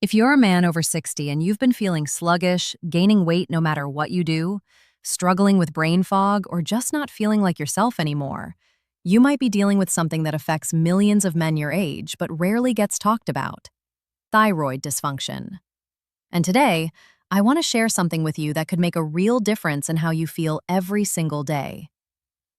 If you're a man over 60 and you've been feeling sluggish, gaining weight no matter what you do, struggling with brain fog, or just not feeling like yourself anymore, you might be dealing with something that affects millions of men your age but rarely gets talked about: thyroid dysfunction. And today, I want to share something with you that could make a real difference in how you feel every single day.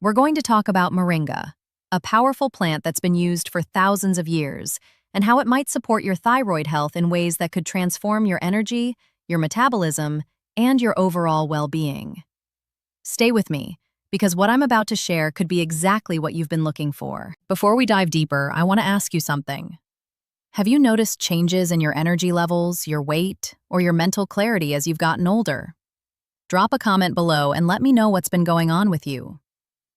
We're going to talk about moringa, a powerful plant that's been used for thousands of years, and how it might support your thyroid health in ways that could transform your energy, your metabolism, and your overall well-being. Stay with me, because what I'm about to share could be exactly what you've been looking for. Before we dive deeper, I want to ask you something. Have you noticed changes in your energy levels, your weight, or your mental clarity as you've gotten older? Drop a comment below and let me know what's been going on with you.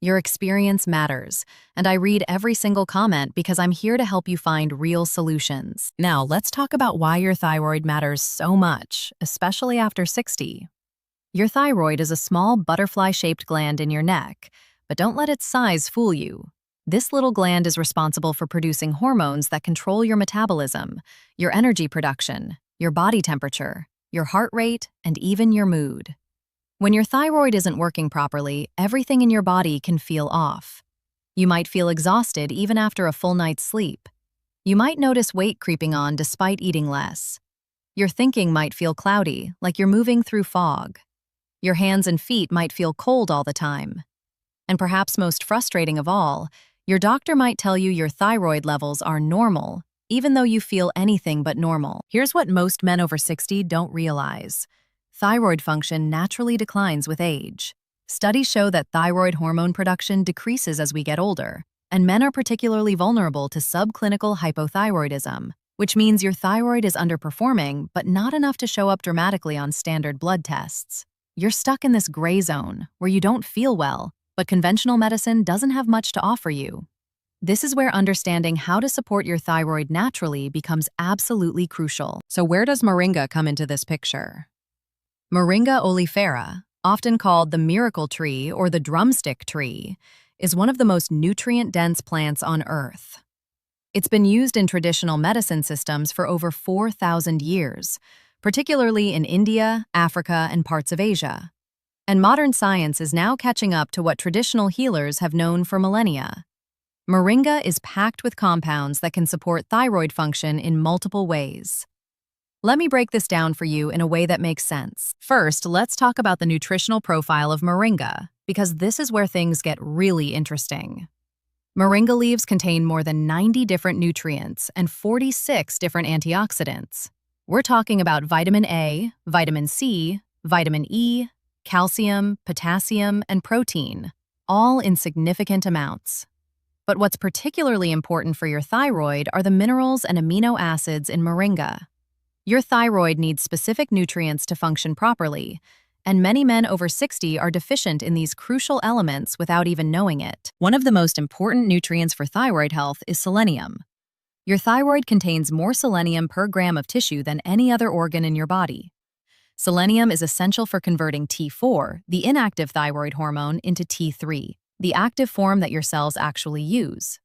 Your experience matters, and I read every single comment because I'm here to help you find real solutions. Now, let's talk about why your thyroid matters so much, especially after 60. Your thyroid is a small butterfly-shaped gland in your neck, but don't let its size fool you. This little gland is responsible for producing hormones that control your metabolism, your energy production, your body temperature, your heart rate, and even your mood. When your thyroid isn't working properly, everything in your body can feel off. You might feel exhausted even after a full night's sleep. You might notice weight creeping on despite eating less. Your thinking might feel cloudy, like you're moving through fog. Your hands and feet might feel cold all the time. And perhaps most frustrating of all, your doctor might tell you your thyroid levels are normal, even though you feel anything but normal. Here's what most men over 60 don't realize. Thyroid function naturally declines with age. Studies show that thyroid hormone production decreases as we get older, and men are particularly vulnerable to subclinical hypothyroidism, which means your thyroid is underperforming but not enough to show up dramatically on standard blood tests. You're stuck in this gray zone where you don't feel well, but conventional medicine doesn't have much to offer you. This is where understanding how to support your thyroid naturally becomes absolutely crucial. So where does moringa come into this picture? Moringa oleifera, often called the miracle tree or the drumstick tree, is one of the most nutrient-dense plants on Earth. It's been used in traditional medicine systems for over 4,000 years, particularly in India, Africa, and parts of Asia. And modern science is now catching up to what traditional healers have known for millennia. Moringa is packed with compounds that can support thyroid function in multiple ways. Let me break this down for you in a way that makes sense. First, let's talk about the nutritional profile of moringa, because this is where things get really interesting. Moringa leaves contain more than 90 different nutrients and 46 different antioxidants. We're talking about vitamin A, vitamin C, vitamin E, calcium, potassium, and protein, all in significant amounts. But what's particularly important for your thyroid are the minerals and amino acids in moringa. Your thyroid needs specific nutrients to function properly, and many men over 60 are deficient in these crucial elements without even knowing it. One of the most important nutrients for thyroid health is selenium. Your thyroid contains more selenium per gram of tissue than any other organ in your body. Selenium is essential for converting T4, the inactive thyroid hormone, into T3, the active form that your cells actually use.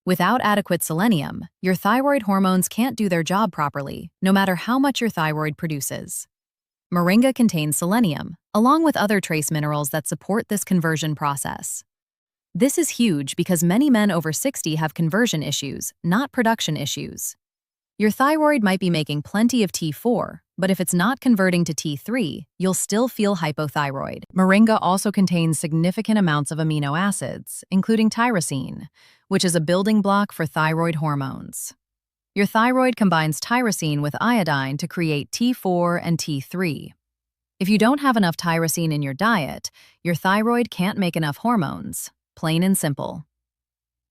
Without adequate selenium, your thyroid hormones can't do their job properly, no matter how much your thyroid produces. Moringa contains selenium, along with other trace minerals that support this conversion process. This is huge because many men over 60 have conversion issues, not production issues. Your thyroid might be making plenty of T4, but if it's not converting to T3, you'll still feel hypothyroid. Moringa also contains significant amounts of amino acids, including tyrosine, which is a building block for thyroid hormones. Your thyroid combines tyrosine with iodine to create T4 and T3. If you don't have enough tyrosine in your diet, your thyroid can't make enough hormones, plain and simple.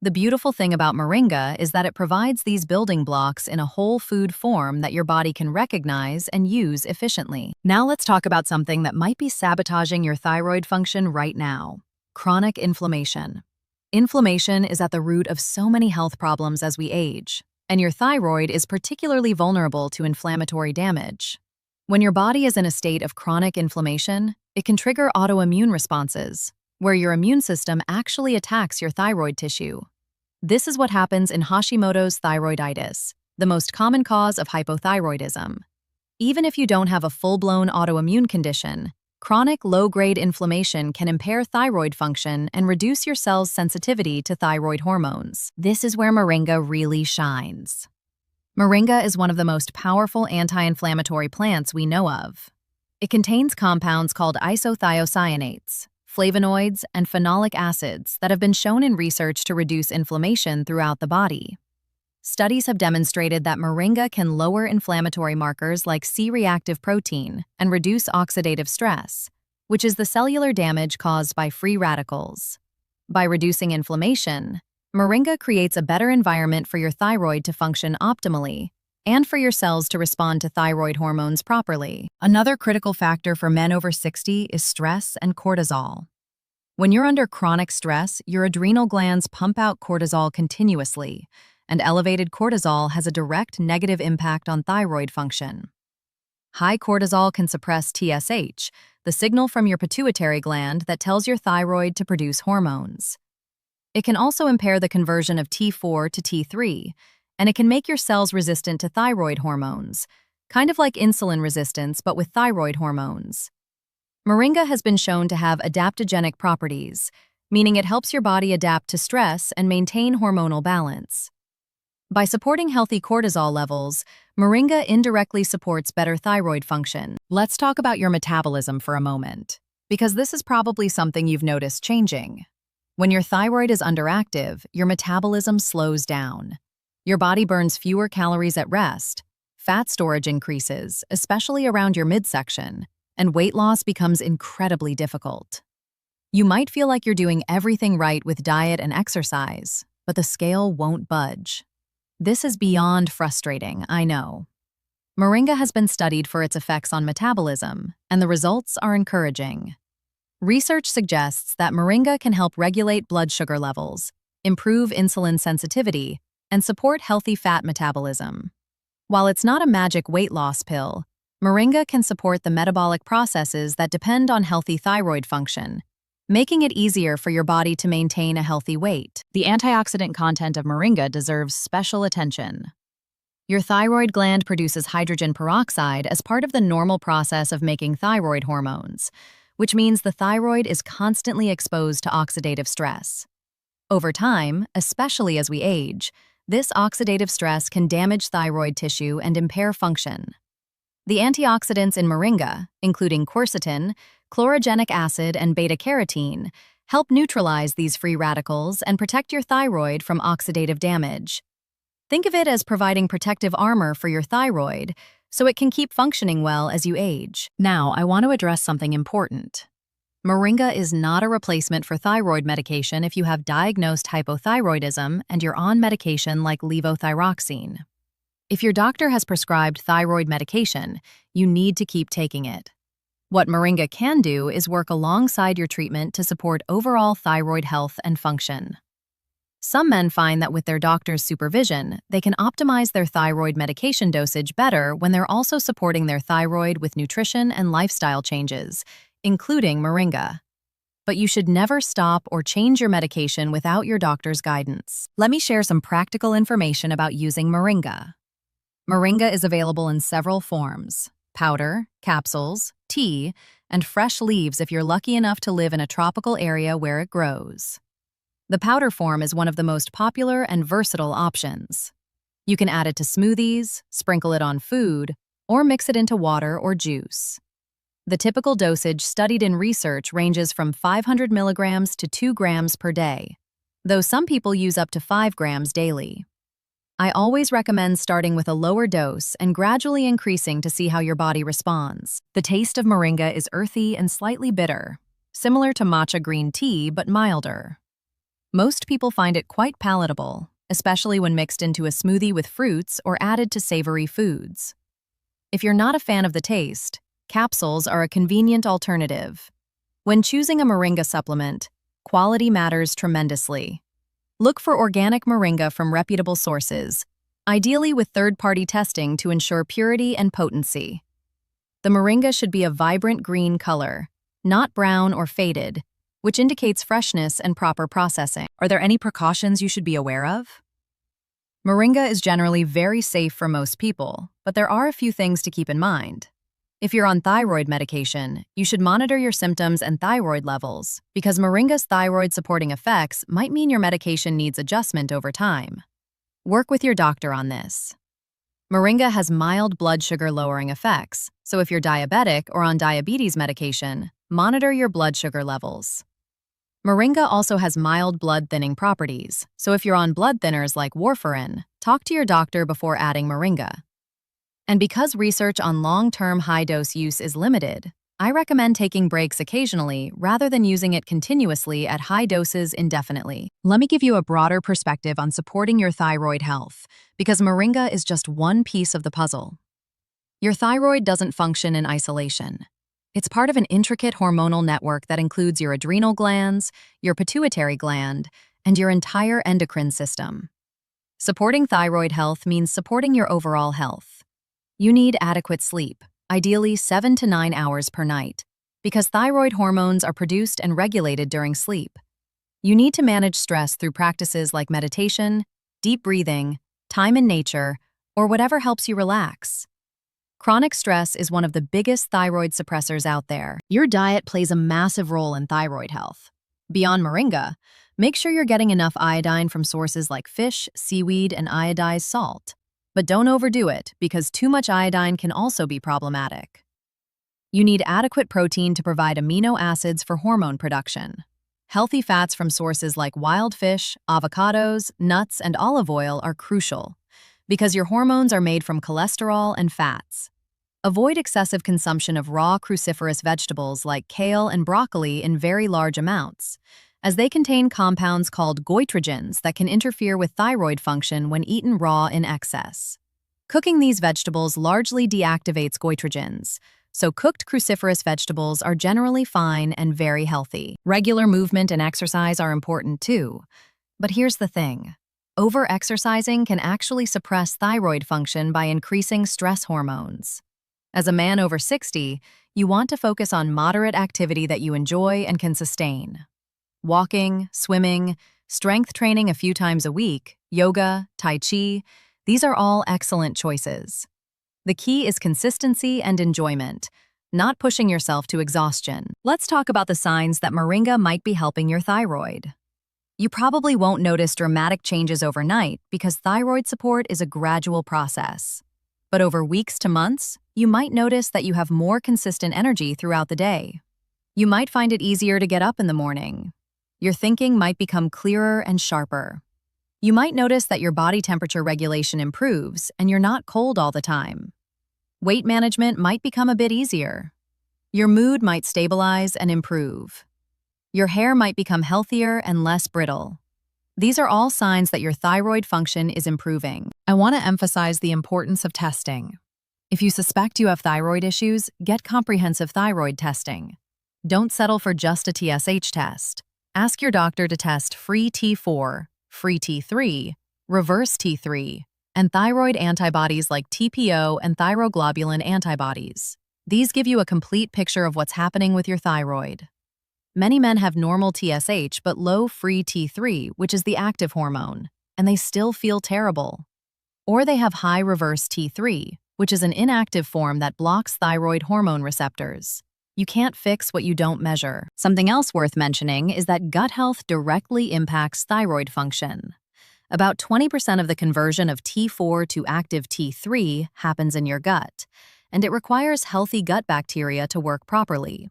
The beautiful thing about moringa is that it provides these building blocks in a whole food form that your body can recognize and use efficiently. Now let's talk about something that might be sabotaging your thyroid function right now: chronic inflammation. Inflammation is at the root of so many health problems as we age, and your thyroid is particularly vulnerable to inflammatory damage. When your body is in a state of chronic inflammation, it can trigger autoimmune responses, where your immune system actually attacks your thyroid tissue. This is what happens in Hashimoto's thyroiditis, the most common cause of hypothyroidism. Even if you don't have a full-blown autoimmune condition, chronic low-grade inflammation can impair thyroid function and reduce your cell's sensitivity to thyroid hormones. This is where moringa really shines. Moringa is one of the most powerful anti-inflammatory plants we know of. It contains compounds called isothiocyanates, flavonoids, and phenolic acids that have been shown in research to reduce inflammation throughout the body. Studies have demonstrated that moringa can lower inflammatory markers like C-reactive protein and reduce oxidative stress, which is the cellular damage caused by free radicals. By reducing inflammation, moringa creates a better environment for your thyroid to function optimally and for your cells to respond to thyroid hormones properly. Another critical factor for men over 60 is stress and cortisol. When you're under chronic stress, your adrenal glands pump out cortisol continuously, and elevated cortisol has a direct negative impact on thyroid function. High cortisol can suppress TSH, the signal from your pituitary gland that tells your thyroid to produce hormones. It can also impair the conversion of T4 to T3, and it can make your cells resistant to thyroid hormones, kind of like insulin resistance but with thyroid hormones. Moringa has been shown to have adaptogenic properties, meaning it helps your body adapt to stress and maintain hormonal balance. By supporting healthy cortisol levels, moringa indirectly supports better thyroid function. Let's talk about your metabolism for a moment, because this is probably something you've noticed changing. When your thyroid is underactive, your metabolism slows down. Your body burns fewer calories at rest, fat storage increases, especially around your midsection, and weight loss becomes incredibly difficult. You might feel like you're doing everything right with diet and exercise, but the scale won't budge. This is beyond frustrating, I know. Moringa has been studied for its effects on metabolism, and the results are encouraging. Research suggests that moringa can help regulate blood sugar levels, improve insulin sensitivity, and support healthy fat metabolism. While it's not a magic weight loss pill, moringa can support the metabolic processes that depend on healthy thyroid function, making it easier for your body to maintain a healthy weight. The antioxidant content of moringa deserves special attention. Your thyroid gland produces hydrogen peroxide as part of the normal process of making thyroid hormones, which means the thyroid is constantly exposed to oxidative stress. Over time, especially as we age, this oxidative stress can damage thyroid tissue and impair function. The antioxidants in moringa, including quercetin, chlorogenic acid, and beta-carotene, help neutralize these free radicals and protect your thyroid from oxidative damage. Think of it as providing protective armor for your thyroid so it can keep functioning well as you age. Now, I want to address something important. Moringa is not a replacement for thyroid medication if you have diagnosed hypothyroidism and you're on medication like levothyroxine. If your doctor has prescribed thyroid medication, you need to keep taking it. What moringa can do is work alongside your treatment to support overall thyroid health and function. Some men find that with their doctor's supervision, they can optimize their thyroid medication dosage better when they're also supporting their thyroid with nutrition and lifestyle changes, including moringa. But you should never stop or change your medication without your doctor's guidance. Let me share some practical information about using moringa. Moringa is available in several forms: powder, capsules, tea, and fresh leaves if you're lucky enough to live in a tropical area where it grows. The powder form is one of the most popular and versatile options. You can add it to smoothies, sprinkle it on food, or mix it into water or juice. The typical dosage studied in research ranges from 500 milligrams to 2 grams per day, though some people use up to 5 grams daily. I always recommend starting with a lower dose and gradually increasing to see how your body responds. The taste of moringa is earthy and slightly bitter, similar to matcha green tea but milder. Most people find it quite palatable, especially when mixed into a smoothie with fruits or added to savory foods. If you're not a fan of the taste, capsules are a convenient alternative. When choosing a moringa supplement, quality matters tremendously. Look for organic moringa from reputable sources, ideally with third-party testing to ensure purity and potency. The moringa should be a vibrant green color, not brown or faded, which indicates freshness and proper processing. Are there any precautions you should be aware of? Moringa is generally very safe for most people, but there are a few things to keep in mind. If you're on thyroid medication, you should monitor your symptoms and thyroid levels, because moringa's thyroid-supporting effects might mean your medication needs adjustment over time. Work with your doctor on this. Moringa has mild blood sugar-lowering effects, so if you're diabetic or on diabetes medication, monitor your blood sugar levels. Moringa also has mild blood-thinning properties, so if you're on blood thinners like warfarin, talk to your doctor before adding moringa. And because research on long-term high-dose use is limited, I recommend taking breaks occasionally rather than using it continuously at high doses indefinitely. Let me give you a broader perspective on supporting your thyroid health, because moringa is just one piece of the puzzle. Your thyroid doesn't function in isolation. It's part of an intricate hormonal network that includes your adrenal glands, your pituitary gland, and your entire endocrine system. Supporting thyroid health means supporting your overall health. You need adequate sleep, ideally 7 to 9 hours per night, because thyroid hormones are produced and regulated during sleep. You need to manage stress through practices like meditation, deep breathing, time in nature, or whatever helps you relax. Chronic stress is one of the biggest thyroid suppressors out there. Your diet plays a massive role in thyroid health. Beyond moringa, make sure you're getting enough iodine from sources like fish, seaweed, and iodized salt. But don't overdo it, because too much iodine can also be problematic. You need adequate protein to provide amino acids for hormone production. Healthy fats from sources like wild fish, avocados, nuts, and olive oil are crucial, because your hormones are made from cholesterol and fats. Avoid excessive consumption of raw cruciferous vegetables like kale and broccoli in very large amounts, as they contain compounds called goitrogens that can interfere with thyroid function when eaten raw in excess. Cooking these vegetables largely deactivates goitrogens, so cooked cruciferous vegetables are generally fine and very healthy. Regular movement and exercise are important too. But here's the thing. Over-exercising can actually suppress thyroid function by increasing stress hormones. As a man over 60, you want to focus on moderate activity that you enjoy and can sustain. Walking, swimming, strength training a few times a week, yoga, tai chi, these are all excellent choices. The key is consistency and enjoyment, not pushing yourself to exhaustion. Let's talk about the signs that moringa might be helping your thyroid. You probably won't notice dramatic changes overnight because thyroid support is a gradual process. But over weeks to months, you might notice that you have more consistent energy throughout the day. You might find it easier to get up in the morning. Your thinking might become clearer and sharper. You might notice that your body temperature regulation improves and you're not cold all the time. Weight management might become a bit easier. Your mood might stabilize and improve. Your hair might become healthier and less brittle. These are all signs that your thyroid function is improving. I want to emphasize the importance of testing. If you suspect you have thyroid issues, get comprehensive thyroid testing. Don't settle for just a TSH test. Ask your doctor to test free T4, free T3, reverse T3, and thyroid antibodies like TPO and thyroglobulin antibodies. These give you a complete picture of what's happening with your thyroid. Many men have normal TSH but low free T3, which is the active hormone, and they still feel terrible. Or they have high reverse T3, which is an inactive form that blocks thyroid hormone receptors. You can't fix what you don't measure. Something else worth mentioning is that gut health directly impacts thyroid function. About 20% of the conversion of T4 to active T3 happens in your gut, and it requires healthy gut bacteria to work properly.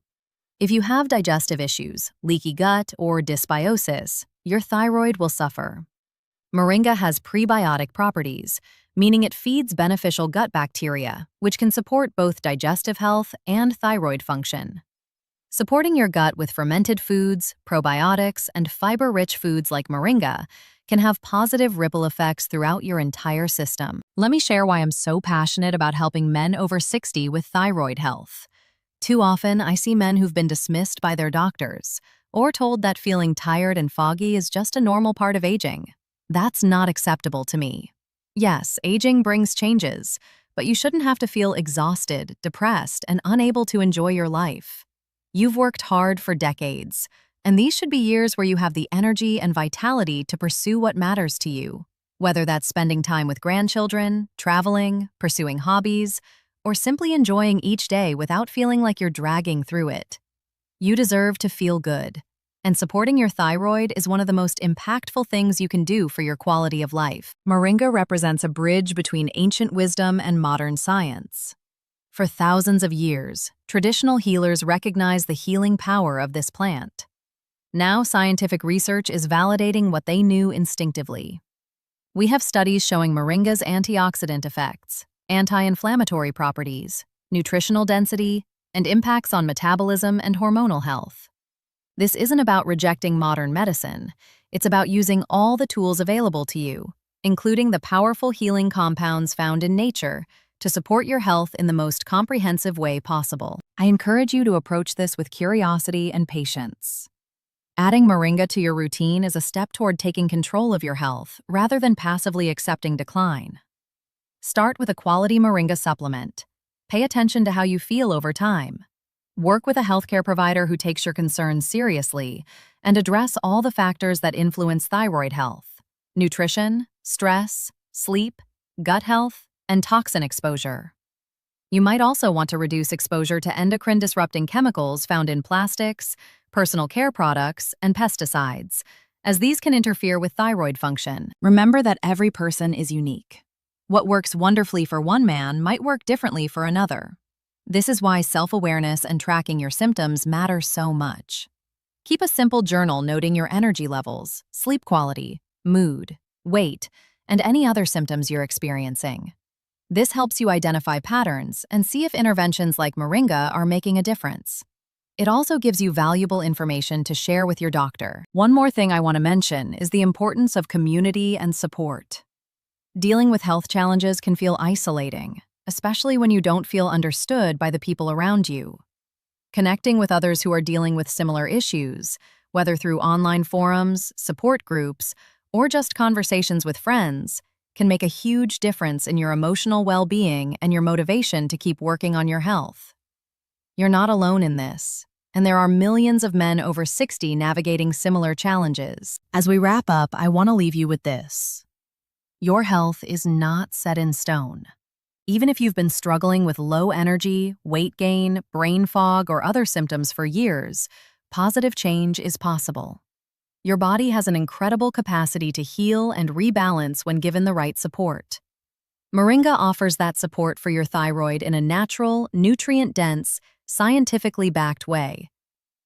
If you have digestive issues, leaky gut, or dysbiosis, your thyroid will suffer. Moringa has prebiotic properties, meaning it feeds beneficial gut bacteria, which can support both digestive health and thyroid function. Supporting your gut with fermented foods, probiotics, and fiber-rich foods like moringa can have positive ripple effects throughout your entire system. Let me share why I'm so passionate about helping men over 60 with thyroid health. Too often, I see men who've been dismissed by their doctors, or told that feeling tired and foggy is just a normal part of aging. That's not acceptable to me. Yes, aging brings changes, but you shouldn't have to feel exhausted, depressed, and unable to enjoy your life. You've worked hard for decades, and these should be years where you have the energy and vitality to pursue what matters to you. Whether that's spending time with grandchildren, traveling, pursuing hobbies, or simply enjoying each day without feeling like you're dragging through it. You deserve to feel good, and supporting your thyroid is one of the most impactful things you can do for your quality of life. Moringa represents a bridge between ancient wisdom and modern science. For thousands of years, traditional healers recognized the healing power of this plant. Now, scientific research is validating what they knew instinctively. We have studies showing moringa's antioxidant effects, anti-inflammatory properties, nutritional density, and impacts on metabolism and hormonal health. This isn't about rejecting modern medicine. It's about using all the tools available to you, including the powerful healing compounds found in nature, to support your health in the most comprehensive way possible. I encourage you to approach this with curiosity and patience. Adding moringa to your routine is a step toward taking control of your health rather than passively accepting decline. Start with a quality moringa supplement. Pay attention to how you feel over time. Work with a healthcare provider who takes your concerns seriously, and address all the factors that influence thyroid health: nutrition, stress, sleep, gut health, and toxin exposure. You might also want to reduce exposure to endocrine-disrupting chemicals found in plastics, personal care products, and pesticides, as these can interfere with thyroid function. Remember that every person is unique. What works wonderfully for one man might work differently for another. This is why self-awareness and tracking your symptoms matter so much. Keep a simple journal noting your energy levels, sleep quality, mood, weight, and any other symptoms you're experiencing. This helps you identify patterns and see if interventions like moringa are making a difference. It also gives you valuable information to share with your doctor. One more thing I want to mention is the importance of community and support. Dealing with health challenges can feel isolating, especially when you don't feel understood by the people around you. Connecting with others who are dealing with similar issues, whether through online forums, support groups, or just conversations with friends, can make a huge difference in your emotional well-being and your motivation to keep working on your health. You're not alone in this, and there are millions of men over 60 navigating similar challenges. As we wrap up, I want to leave you with this. Your health is not set in stone. Even if you've been struggling with low energy, weight gain, brain fog, or other symptoms for years, positive change is possible. Your body has an incredible capacity to heal and rebalance when given the right support. Moringa offers that support for your thyroid in a natural, nutrient-dense, scientifically backed way.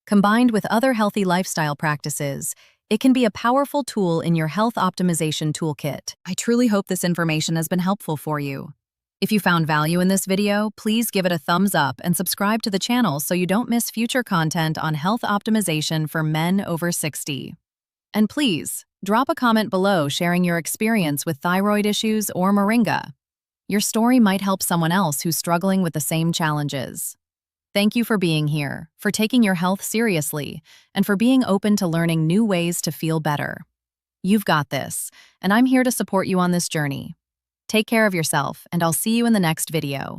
Combined with other healthy lifestyle practices, it can be a powerful tool in your health optimization toolkit. I truly hope this information has been helpful for you. If you found value in this video, please give it a thumbs up and subscribe to the channel so you don't miss future content on health optimization for men over 60. And please, drop a comment below sharing your experience with thyroid issues or moringa. Your story might help someone else who's struggling with the same challenges. Thank you for being here, for taking your health seriously, and for being open to learning new ways to feel better. You've got this, and I'm here to support you on this journey. Take care of yourself, and I'll see you in the next video.